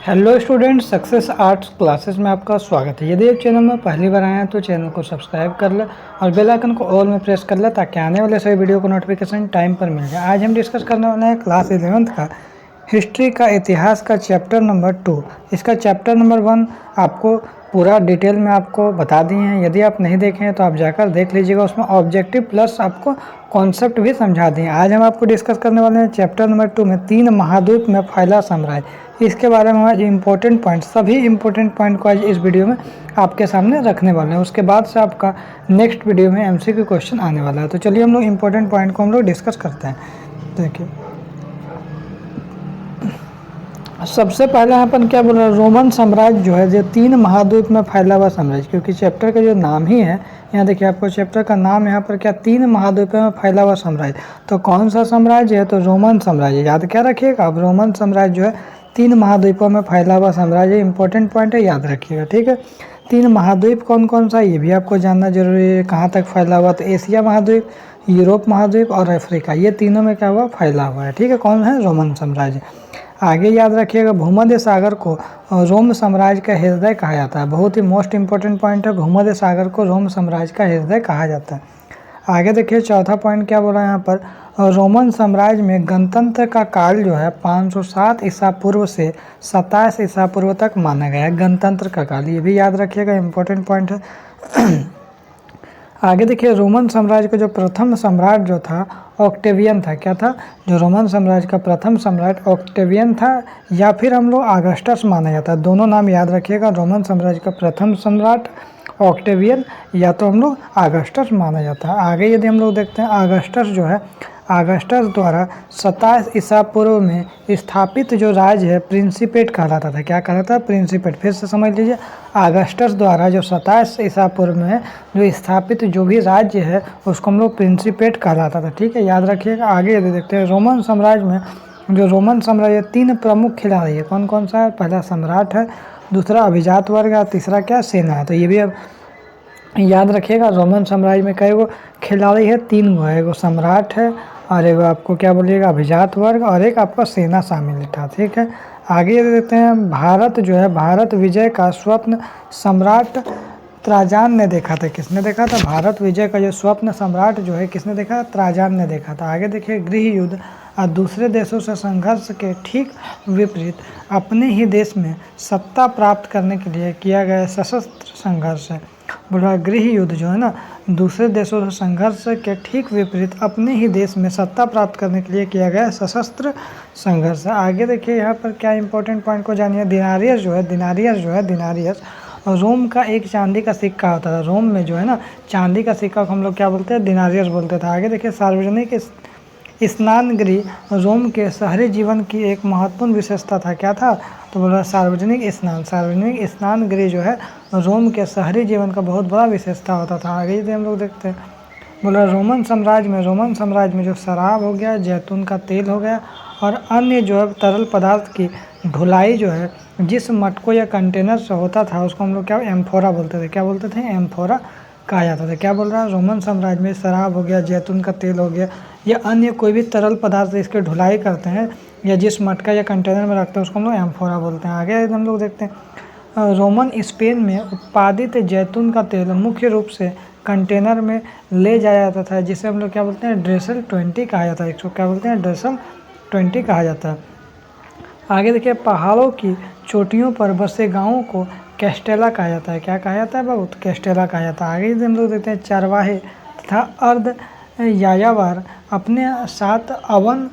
Hello students, success arts classes में आपका स्वागत है। यदि आप चैनल में पहली बार आए हैं तो चैनल को सब्सक्राइब कर ले और बेल आइकन को ऑल में प्रेस कर ले ताकि आने वाले सभी वीडियो को नोटिफिकेशन टाइम पर मिल जाए। आज हम डिस्कस करने वाले हैं क्लास 11th का हिस्ट्री का इतिहास का चैप्टर नंबर 2। इसका चैप्टर नंबर 1 आपको पूरा डिटेल में आपको बता दिए हैं। यदि आप नहीं देखे हैं तो आप जाकर देख लीजिएगा, उसमें ऑब्जेक्टिव प्लस आपको कॉन्सेप्ट भी समझा दिए। आज हम आपको डिस्कस करने वाले हैं चैप्टर नंबर 2 में 3 महाद्वीप में फैला साम्राज्य। इसके बारे में आज इम्पोर्टेंट पॉइंट, सभी इम्पोर्टेंट पॉइंट को आज इस वीडियो में आपके सामने रखने वाले हैं। उसके बाद से आपका नेक्स्ट वीडियो में एमसीक्यू क्वेश्चन आने वाला है। तो चलिए हम लोग इम्पोर्टेंट पॉइंट को हम लोग डिस्कस करते हैं। देखिए, सबसे पहले यहाँ पर क्या बोल रहा है, रोमन साम्राज्य जो है, जो 3 महाद्वीप में फैला हुआ साम्राज्य। क्योंकि चैप्टर का जो नाम ही है, यहाँ देखिए आपको चैप्टर का नाम यहाँ पर क्या, 3 महाद्वीपों में फैला हुआ साम्राज्य। तो कौन सा साम्राज्य है, तो रोमन साम्राज्य। याद क्या रखिएगा आप, रोमन साम्राज्य जो है 3 महाद्वीपों में फैला हुआ साम्राज्य। इंपॉर्टेंट पॉइंट है, याद रखिएगा, ठीक है। 3 महाद्वीप कौन कौन सा, ये भी आपको जानना जरूरी है। कहाँ तक फैला हुआ, तो एशिया महाद्वीप, यूरोप महाद्वीप और अफ्रीका, ये तीनों में क्या हुआ, फैला हुआ है, ठीक है। कौन है, रोमन साम्राज्य। आगे याद रखिएगा, भूमध्य सागर को रोम साम्राज्य का हृदय कहा जाता है। बहुत ही मोस्ट इंपॉर्टेंट पॉइंट है, भूमध्य सागर को रोम साम्राज्य का हृदय कहा जाता है। आगे देखिए, चौथा पॉइंट क्या बोला यहाँ पर, रोमन साम्राज्य में गणतंत्र का काल जो है 507 ईसा पूर्व से 27 ईसा पूर्व तक माना गया है। गणतंत्र का काल, ये भी याद रखिएगा, इंपॉर्टेंट पॉइंट है। आगे देखिए, रोमन साम्राज्य का जो प्रथम सम्राट जो था ऑक्टेवियन था। क्या था, जो रोमन साम्राज्य का प्रथम सम्राट ऑक्टेवियन था, या फिर हम लोग ऑगस्टस माना जाता है। दोनों नाम याद रखिएगा, रोमन साम्राज्य का प्रथम सम्राट ऑक्टेवियन या तो हम लोग ऑगस्टस माना जाता है। आगे यदि हम लोग देखते हैं, ऑगस्टस जो है, ऑगस्टस द्वारा 27 ईसा पूर्व में स्थापित जो राज्य है प्रिंसिपेट कहलाता था। क्या कहलाता था, प्रिंसिपेट। फिर से समझ लीजिए, ऑगस्टस द्वारा जो 27 ईसा पूर्व में जो स्थापित जो भी राज्य है उसको हम लोग प्रिंसिपेट कहलाता था, ठीक है, याद रखिएगा। आगे यदि देखते हैं, रोमन साम्राज्य में जो रोमन साम्राज्य 3 प्रमुख खिलाड़ी है। कौन कौन सा है, पहला सम्राट है, दूसरा अभिजात वर्ग है, तीसरा क्या, सेना है। तो ये भी अब याद रखिएगा, रोमन साम्राज्य में कई गो खिलाड़ी है, 3 गो है, एगो सम्राट है और एगो आपको क्या बोलिएगा, अभिजात वर्ग, और एक आपका सेना शामिल था, ठीक है। आगे देखते हैं, भारत जो है, भारत विजय का स्वप्न सम्राट त्राजान ने देखा था। किसने देखा था, भारत विजय का जो स्वप्न सम्राट जो है किसने देखा, त्राजान ने देखा था। आगे देखिए, गृह युद्ध और दूसरे देशों से संघर्ष के ठीक विपरीत अपने ही देश में सत्ता प्राप्त करने के लिए किया गया सशस्त्र संघर्ष है। बोला, गृह युद्ध जो है ना, दूसरे देशों से संघर्ष के ठीक विपरीत अपने ही देश में सत्ता प्राप्त करने के लिए किया गया सशस्त्र संघर्ष है। आगे देखिए, यहाँ पर क्या इंपॉर्टेंट पॉइंट को जानिए। दिनारियस जो है, दिनारियस रोम का एक चांदी का सिक्का होता था। रोम में जो है ना, चांदी का सिक्का को हम लोग क्या बोलते हैं, दिनारियस बोलते थे। आगे देखिए, सार्वजनिक स्नान गृह रोम के शहरी जीवन की एक महत्वपूर्ण विशेषता था। क्या था, तो बोला सार्वजनिक स्नान गृह जो है रोम के शहरी जीवन का बहुत बड़ा विशेषता होता था। आगे यदि हम लोग देखते हैं, बोला रोमन साम्राज्य में जो शराब हो गया, जैतून का तेल हो गया और अन्य जो है तरल पदार्थ की ढुलाई जो है जिस मटकों या कंटेनर से होता था उसको हम लोग क्या, एम्फोरा बोलते थे। क्या बोलते थे, एम्फोरा कहा जाता था। क्या बोल रहा है, रोमन साम्राज्य में शराब हो गया, जैतून का तेल हो गया या अन्य कोई भी तरल पदार्थ इसके ढुलाई करते हैं या जिस मटका या कंटेनर में रखते हैं उसको हम लोग एम्फोरा बोलते हैं। आगे हम लोग देखते हैं, रोमन स्पेन में उत्पादित जैतून का तेल मुख्य रूप से कंटेनर में ले जाया जाता था, जिसे हम लोग क्या बोलते हैं, ड्रेसल 20 कहा जाता है। इसको क्या बोलते हैं, ड्रेसल 20 कहा जाता है। आगे देखिए, पहाड़ों की चोटियों पर बसे गाँवों को कैस्टेला कहा जाता है। क्या कहा जाता है बाबू, कैस्टेला कहा जाता है। आगे हम लोग देखते हैं, चरवाहे तथा अर्ध यायावर अपने साथ अवन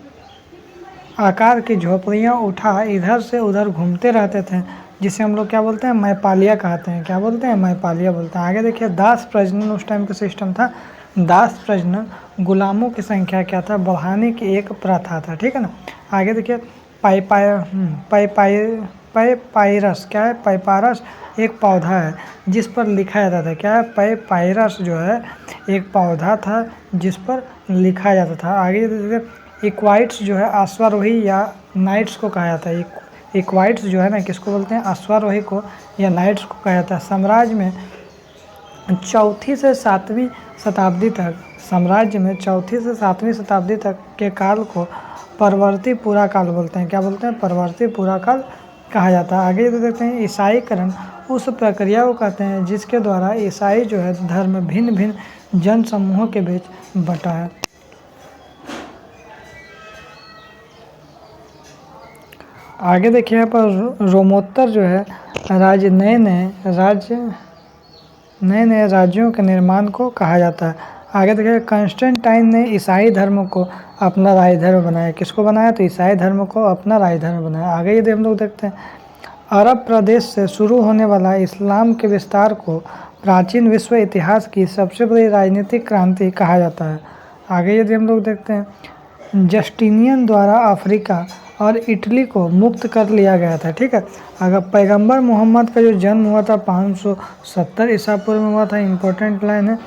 आकार की झोपड़ियाँ उठा इधर से उधर घूमते रहते थे, जिसे हम लोग क्या बोलते हैं, मैपालिया कहते हैं। क्या बोलते हैं, मैपालिया बोलते हैं। आगे देखिए, दास प्रजनन उस टाइम का सिस्टम था। दास प्रजनन गुलामों की संख्या क्या था, बढ़ाने की एक प्रथा था, ठीक है ना। आगे देखिए, पैपायरस क्या है, पैपायरस एक पौधा है जिस पर लिखा जाता था। क्या है, पैपायरस जो है एक पौधा था जिस पर लिखा जाता था। आगे देखिए, इक्वाइट्स जो है अश्वारोही या नाइट्स को कहा जाता है। इक्वाइट्स जो है ना, किसको बोलते हैं, अश्वारोही को या नाइट्स को कहा जाता है। साम्राज्य में 4वीं से 7वीं शताब्दी तक के काल को परवर्ती पूरा काल बोलते हैं। क्या बोलते हैं, परवर्ती पूरा काल कहा जाता है। आगे ये देखते हैं ईसाईकरण उस प्रक्रिया को कहते हैं जिसके द्वारा ईसाई जो है धर्म भिन्न भिन्न जन समूहों के बीच बटा है। आगे देखिए यहाँ पर रोमोत्तर जो है राज्य नए नए राज्यों के निर्माण को कहा जाता है। आगे देखिए कंस्टेंटाइन ने ईसाई धर्म को अपना राज धर्म बनाया। किसको बनाया? तो ईसाई धर्म को अपना राज धर्म बनाया। आगे ये हम लोग देखते हैं अरब प्रदेश से शुरू होने वाला इस्लाम के विस्तार को प्राचीन विश्व इतिहास की सबसे बड़ी राजनीतिक क्रांति कहा जाता है। आगे यदि हम लोग देखते हैं जस्टिनियन द्वारा अफ्रीका और इटली को मुक्त कर लिया गया था। ठीक है। अगर पैगंबर मोहम्मद का जो जन्म हुआ था 570 ईसा पूर्व में हुआ था, इम्पोर्टेंट लाइन है।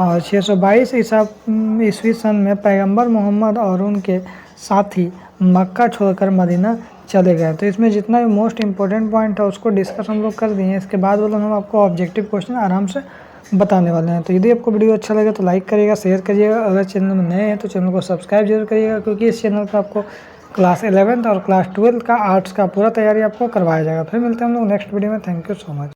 और 622 ईस्वी सन में पैगंबर मोहम्मद और उनके साथी मक्का छोड़कर मदीना चले गए। तो इसमें जितना भी मोस्ट इंपॉर्टेंट पॉइंट है उसको डिस्कस हम लोग कर दिए। इसके बाद वाला हम आपको ऑब्जेक्टिव क्वेश्चन आराम से बताने वाले हैं। तो यदि आपको वीडियो अच्छा लगे तो लाइक करिएगा, शेयर करिएगा। अगर चैनल में नए हैं तो चैनल को सब्सक्राइब जरूर करिएगा, क्योंकि इस चैनल पर आपको क्लास 11th और क्लास 12 का आर्ट्स का पूरा तैयारी आपको करवाया जाएगा। फिर मिलते हैं हम लोग नेक्स्ट वीडियो में। Thank you so much.